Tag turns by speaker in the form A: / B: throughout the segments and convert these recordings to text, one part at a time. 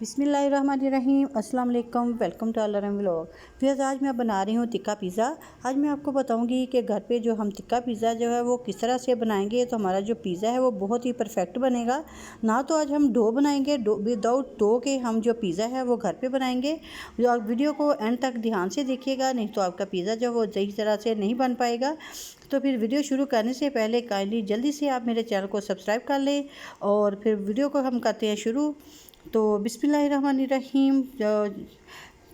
A: बिस्मिल्लाहिर्रहमानिर्रहीम अस्सलाम वालेकुम, वेलकम टू अल व्लॉग। फिर आज मैं बना रही हूँ टिक्का पिज़्ज़ा। आज मैं आपको बताऊँगी कि घर पे जो हम टिक्का पिज़्ज़ा जो है वो किस तरह से बनाएंगे तो हमारा जो पिज़्ज़ा है वो बहुत ही परफेक्ट बनेगा। ना तो आज हम डो बनाएंगे, विदाउट डो के हम जो पिज़्ज़ा है वो घर पे बनाएंगे। जो आप वीडियो को एंड तक ध्यान से देखिएगा, नहीं तो आपका पिज़्ज़ा जो वो सही तरह से नहीं बन पाएगा। तो फिर वीडियो शुरू करने से पहले काइंडली जल्दी से आप मेरे चैनल को सब्सक्राइब कर लें और फिर वीडियो को हम करते हैं शुरू। तो बिस्मिल्लाहिर्रहमानिर्रहीम।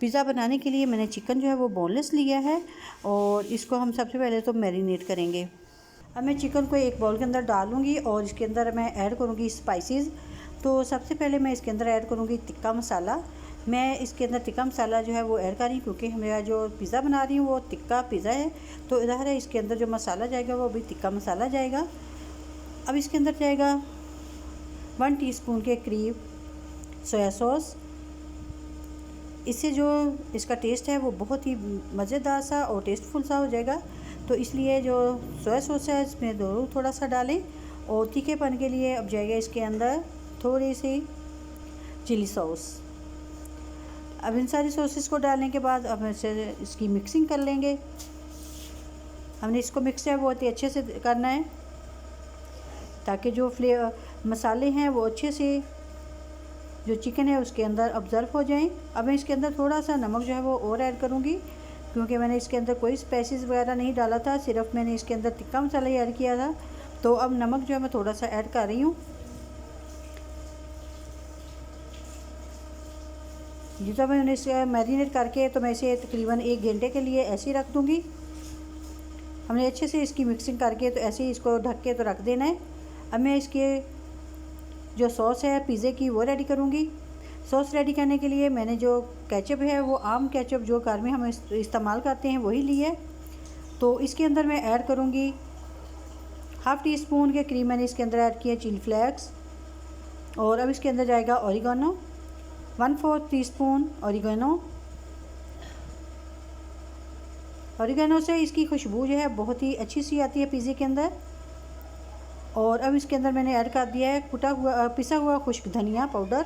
A: पिज़्ज़ा बनाने के लिए मैंने चिकन जो है वो बोनलेस लिया है और इसको हम सबसे पहले तो मैरिनेट करेंगे। अब मैं चिकन को एक बाउल के अंदर डालूँगी और इसके अंदर मैं ऐड करूँगी स्पाइसेस। तो सबसे पहले मैं इसके अंदर ऐड करूँगी टिक्का मसाला। मैं इसके अंदर टिक्का मसाला जो है वो ऐड कर रही हूँ क्योंकि मेरा जो पिज़्ज़ा बना रही हूँ वो टिक्का पिज़्ज़ा है। तो इधर है इसके अंदर जो मसाला जाएगा वो भी टिक्का मसाला जाएगा। अब इसके अंदर जाएगा 1 टीस्पून के करीब सोया सॉस। इससे जो इसका टेस्ट है वो बहुत ही मज़ेदार सा और टेस्टफुल सा हो जाएगा। तो इसलिए जो सोया सॉस है इसमें ज़रूर थोड़ा सा डालें। और तीखेपन के लिए अब जाएगा इसके अंदर थोड़ी सी चिली सॉस। अब इन सारी सॉसेस को डालने के बाद अब इसे इसकी मिक्सिंग कर लेंगे। हमने इसको मिक्स है बहुत ही अच्छे से करना है ताकि जो मसाले हैं वो अच्छे से जो चिकन है उसके अंदर ऑब्ज़र्व हो जाएं। अब मैं इसके अंदर थोड़ा सा नमक जो है वो और ऐड करूँगी क्योंकि मैंने इसके अंदर कोई स्पाइसेस वगैरह नहीं डाला था, सिर्फ मैंने इसके अंदर टिक्का मसाला ही ऐड किया था। तो अब नमक जो है मैं थोड़ा सा ऐड कर रही हूँ। जितना मैंने इसे मैरिनेट करके तो मैं इसे तकरीबन 1 घंटे के लिए ऐसे ही रख दूँगी। हमने अच्छे से इसकी मिक्सिंग करके तो ऐसे ही इसको ढक के तो रख देना है। अब मैं इसके जो सॉस है पिज़्ज़े की वो रेडी करूँगी। सॉस रेडी करने के लिए मैंने जो केचप है वो आम केचप जो घर में हम इस्तेमाल करते हैं वही ली है। तो इसके अंदर मैं ऐड करूँगी हाफ़ टी स्पून के करीब मैंने इसके अंदर ऐड किया चिली फ्लेक्स। और अब इसके अंदर जाएगा ऑरिगेनो 1/4 टीस्पून ऑरिगेनो से इसकी खुशबू जो है बहुत ही अच्छी सी आती है पिज़्ज़े के अंदर। और अब इसके अंदर मैंने ऐड कर दिया है पिसा हुआ खुश्क धनिया पाउडर।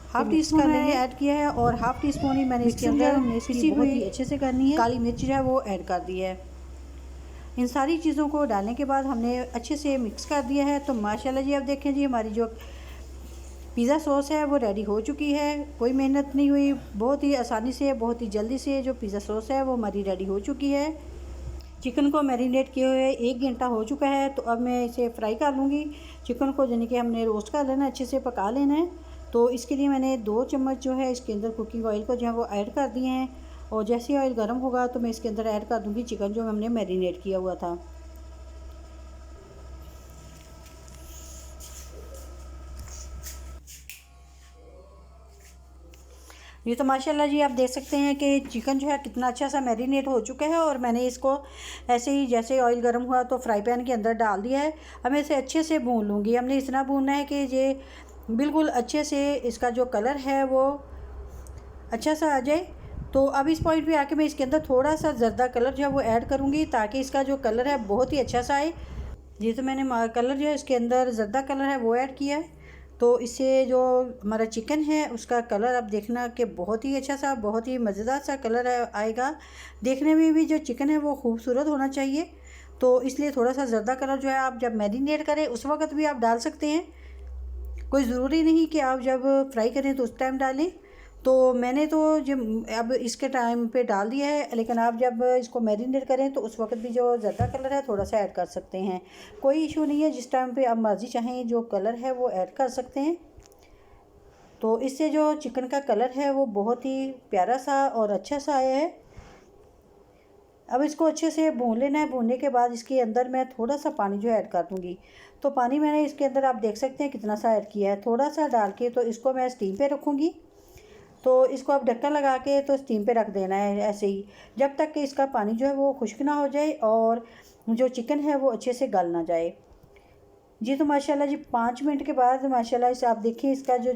A: हाफ़ टी स्पून मैंने ऐड किया है और हाफ़ टी स्पून ही मैंने इसके अंदर पिसी हुई अच्छे से करनी है काली मिर्च जो है वो ऐड कर दी है। इन सारी चीज़ों को डालने के बाद हमने अच्छे से मिक्स कर दिया है। तो माशाल्लाह जी, अब देखें जी हमारी जो पिज़्ज़ा सॉस है वो रेडी हो चुकी है। कोई मेहनत नहीं हुई, बहुत ही आसानी से बहुत ही जल्दी से जो पिज़्ज़ा सॉस है वो हमारी रेडी हो चुकी है। चिकन को मैरिनेट किए हुए 1 घंटा हो चुका है। तो अब मैं इसे फ्राई कर लूँगी। चिकन को यानी कि हमने रोस्ट कर लेना, अच्छे से पका लेना है। तो इसके लिए मैंने 2 चम्मच जो है इसके अंदर कुकिंग ऑयल को जो है वो ऐड कर दिए हैं। और जैसे ही ऑयल गर्म होगा तो मैं इसके अंदर ऐड कर दूँगी चिकन जो हमने मैरिनेट किया हुआ था। ये तो माशाल्लाह जी आप देख सकते हैं कि चिकन जो है कितना अच्छा सा मैरिनेट हो चुका है। और मैंने इसको ऐसे ही जैसे ऑयल गर्म हुआ तो फ्राई पैन के अंदर डाल दिया है। अब मैं इसे अच्छे से भून लूँगी। हमने इतना भूनना है कि ये बिल्कुल अच्छे से इसका जो कलर है वो अच्छा सा आ जाए। तो अब इस पॉइंट पे आके मैं इसके अंदर थोड़ा सा ज़र्दा कलर जो है वो ऐड करूँगी ताकि इसका जो कलर है बहुत ही अच्छा सा आए। जी, तो मैंने कलर जो है इसके अंदर ज़र्दा कलर है वो ऐड किया है। तो इससे जो हमारा चिकन है उसका कलर अब देखना कि बहुत ही अच्छा सा बहुत ही मज़ेदार सा कलर आएगा। देखने में भी जो चिकन है वो खूबसूरत होना चाहिए। तो इसलिए थोड़ा सा ज़र्दा कलर जो है आप जब मैरिनेट करें उस वक़्त भी आप डाल सकते हैं। कोई ज़रूरी नहीं कि आप जब फ्राई करें तो उस टाइम डालें। तो मैंने तो जब अब इसके टाइम पे डाल दिया है, लेकिन आप जब इसको मैरिनेट करें तो उस वक्त भी जो ज़्यादा कलर है थोड़ा सा ऐड कर सकते हैं। कोई इशू नहीं है, जिस टाइम पे आप मर्ज़ी चाहें जो कलर है वो ऐड कर सकते हैं। तो इससे जो चिकन का कलर है वो बहुत ही प्यारा सा और अच्छा सा आया है। अब इसको अच्छे से भून लेना है। भूनने के बाद इसके अंदर मैं थोड़ा सा पानी जो ऐड कर दूँगी। तो पानी मैंने इसके अंदर आप देख सकते हैं कितना सा ऐड किया है, थोड़ा सा डाल के। तो इसको मैं स्टीम पे रखूँगी। तो इसको आप ढक्कन लगा के तो स्टीम पे रख देना है ऐसे ही, जब तक कि इसका पानी जो है वो खुश्क ना हो जाए और जो चिकन है वो अच्छे से गल ना जाए। जी, तो माशाल्लाह जी 5 मिनट के बाद माशाल्लाह इसे आप देखिए इसका जो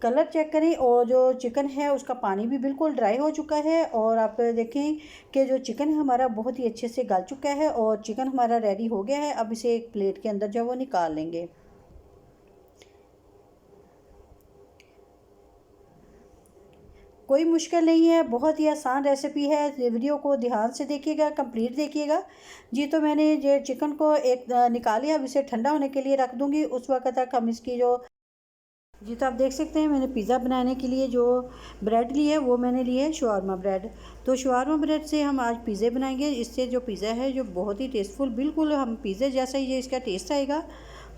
A: कलर चेक करें और जो चिकन है उसका पानी भी बिल्कुल ड्राई हो चुका है। और आप देखें कि जो चिकन है हमारा बहुत ही अच्छे से गल चुका है और चिकन हमारा रेडी हो गया है। अब इसे एक प्लेट के अंदर जो है वो निकाल लेंगे। कोई मुश्किल नहीं है, बहुत ही आसान रेसिपी है। वीडियो को ध्यान से देखिएगा, कंप्लीट देखिएगा जी। तो मैंने ये चिकन को एक निकाल लिया, अब इसे ठंडा होने के लिए रख दूँगी। उस वक्त तक हम इसकी जो जी, तो आप देख सकते हैं मैंने पिज़्ज़ा बनाने के लिए जो ब्रेड ली है वो मैंने ली है शवारमा ब्रेड। तो शवारमा ब्रेड से हम आज पिज़्ज़े बनाएंगे। इससे जो पिज़्ज़ा है जो बहुत ही टेस्टफुल, बिल्कुल हम पिज़्ज़े जैसा ही ये इसका टेस्ट आएगा।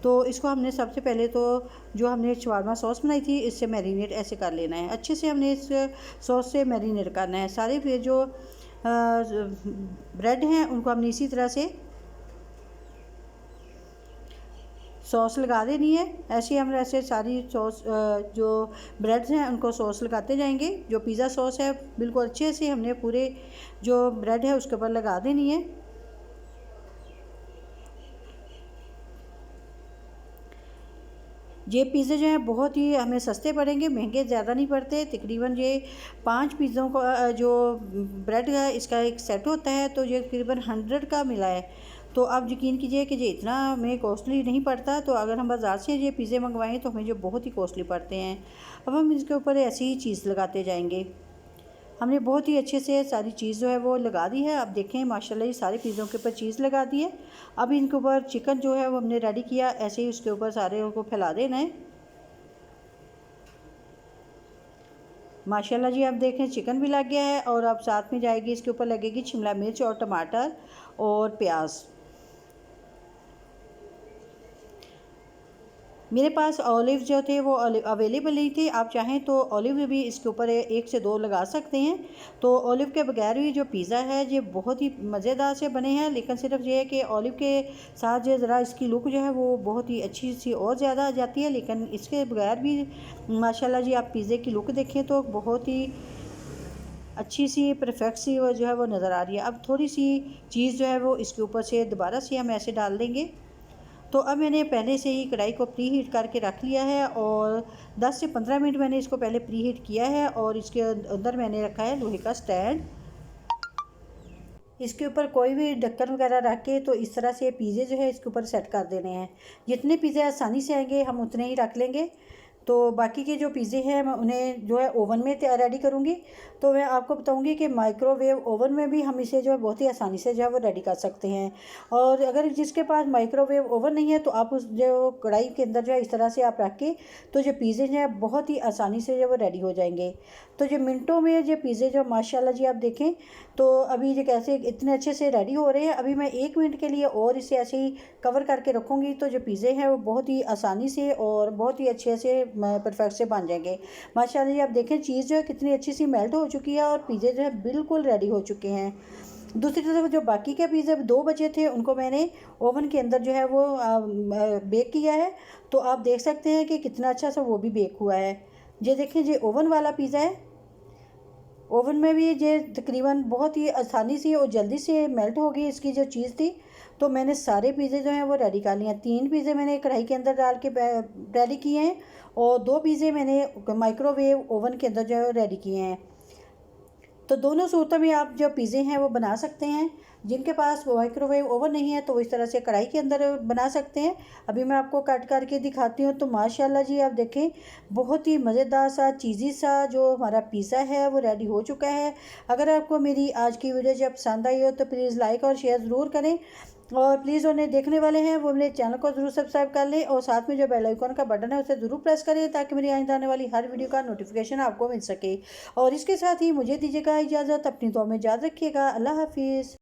A: तो इसको हमने सबसे पहले तो जो हमने शवारमा सॉस बनाई थी इससे मैरिनेट ऐसे कर लेना है। अच्छे से हमने इस सॉस से मैरिनेट करना है। सारे फिर जो ब्रेड हैं उनको हमने इसी तरह से सॉस लगा देनी है। ऐसे हम ऐसे सारी सॉस जो ब्रेड्स हैं उनको सॉस लगाते जाएंगे। जो पिज़्ज़ा सॉस है बिल्कुल अच्छे से हमने पूरे जो ब्रेड है उसके ऊपर लगा देनी है। ये पिज़्ज़े जो हैं बहुत ही हमें सस्ते पड़ेंगे, महंगे ज़्यादा नहीं पड़ते। तकरीबन ये 5 पिज़्ज़ों का जो ब्रेड है इसका एक सेट होता है, तो ये तकरीबन 100 का मिला है। तो आप यकीन कीजिए कि ये इतना हमें कॉस्टली नहीं पड़ता। तो अगर हम बाज़ार से ये पिज़्ज़े मंगवाएं तो हमें जो बहुत ही कॉस्टली पड़ते हैं। अब हम इसके ऊपर ऐसी ही चीज़ लगाते जाएंगे। हमने बहुत ही अच्छे से सारी चीज़ जो है वो लगा दी है। अब देखें माशाल्लाह ये सारे पिज़्ज़ों के ऊपर चीज़ लगा दी है। अब इनके ऊपर चिकन जो है वो हमने रेडी किया, ऐसे ही उसके ऊपर सारे को फैला देना है। माशाल्लाह जी आप देखें चिकन भी लग गया है और अब साथ में जाएगी इसके ऊपर लगेगी शिमला मिर्च और टमाटर और प्याज। मेरे पास ऑलिव जो थे वो अवेलेबल नहीं थे। आप चाहें तो ऑलिव भी इसके ऊपर 1 से 2 लगा सकते हैं। तो ऑलिव के बगैर भी जो पिज़्ज़ा है ये बहुत ही मज़ेदार से बने हैं, लेकिन सिर्फ ये है कि ऑलिव के साथ जो ज़रा इसकी लुक जो है वो बहुत ही अच्छी सी और ज़्यादा आ जाती है। लेकिन इसके बगैर भी माशाल्लाह जी आप पिज़्ज़े की लुक देखें तो बहुत ही अच्छी सी परफेक्ट सी वो जो है वो नज़र आ रही है। अब थोड़ी सी चीज़ जो है वो इसके ऊपर से दोबारा से हम ऐसे डाल देंगे। तो अब मैंने पहले से ही कढ़ाई को प्री हीट करके रख लिया है और 10 से 15 मिनट मैंने इसको पहले प्री हीट किया है। और इसके अंदर मैंने रखा है लोहे का स्टैंड। इसके ऊपर कोई भी ढक्कन वगैरह रख के तो इस तरह से पिज़्ज़े जो है इसके ऊपर सेट कर देने हैं। जितने पिज़्ज़े आसानी से आएंगे हम उतने ही रख लेंगे। तो बाकी के जो पिज़्ज़े हैं मैं उन्हें जो है ओवन में रेडी करूँगी। तो मैं आपको बताऊँगी कि माइक्रोवेव ओवन में भी हम इसे जो है बहुत ही आसानी से जो है वो रेडी कर सकते हैं। और अगर जिसके पास माइक्रोवेव ओवन नहीं है तो आप उस जो कढ़ाई के अंदर जो है इस तरह से आप रख के तो जो पिज़्ज़े जो है बहुत ही आसानी से जो वो रेडी हो जाएंगे। तो जो मिनटों में जो पिज़्ज़े जो माशाल्लाह जी आप देखें तो अभी ये कैसे इतने अच्छे से रेडी हो रहे हैं। अभी मैं 1 मिनट के लिए और इसे ऐसे ही कवर करके रखूँगी तो जो पिज़्ज़े हैं वो बहुत ही आसानी से और बहुत ही अच्छे से परफेक्ट से बन जाएंगे। माशाल्लाह जी आप देखें चीज़ जो है कितनी अच्छी सी मेल्ट हो चुकी है और पिज़्ज़े जो है बिल्कुल रेडी हो चुके हैं। दूसरी तरफ जो बाकी के पिज़्ज़े 2 बचे थे उनको मैंने ओवन के अंदर जो है वो बेक किया है। तो आप देख सकते हैं कि कितना अच्छा सा वो भी बेक हुआ है। ये देखें ये ओवन वाला पिज़्ज़ा है। ओवन में भी ये तकरीबन बहुत ही आसानी से और जल्दी से मेल्ट हो गई इसकी जो चीज़ थी। तो मैंने सारे पिज़्ज़े जो हैं वो रेडी कर लिए हैं। 3 पिज़्ज़े मैंने कढ़ाई के अंदर डाल के रेडी किए हैं और 2 पिज़्ज़े मैंने माइक्रोवेव ओवन के अंदर जो है रेडी किए हैं। तो दोनों सूरतों में आप जो पिज़्ज़े हैं वो बना सकते हैं। जिनके पास माइक्रोवेव ओवन नहीं है तो वो इस तरह से कढ़ाई के अंदर बना सकते हैं। अभी मैं आपको कट करके दिखाती हूँ। तो माशाल्लाह जी आप देखें बहुत ही मज़ेदार सा चीज़ी सा जो हमारा पिज़्ज़ा है वो रेडी हो चुका है। अगर आपको मेरी आज की वीडियो जब पसंद आई हो तो प्लीज़ लाइक और शेयर ज़रूर करें। और प्लीज़ उन्हें देखने वाले हैं वो मेरे चैनल को ज़रूर सब्सक्राइब कर लें और साथ में जो बेल आइकन का बटन है उसे ज़रूर प्रेस करें ताकि मेरी आने आने वाली हर वीडियो का नोटिफिकेशन आपको मिल सके। और इसके साथ ही मुझे दीजिएगा इजाज़त। अपनी दुआ में याद रखिएगा। अल्लाह हाफिज़।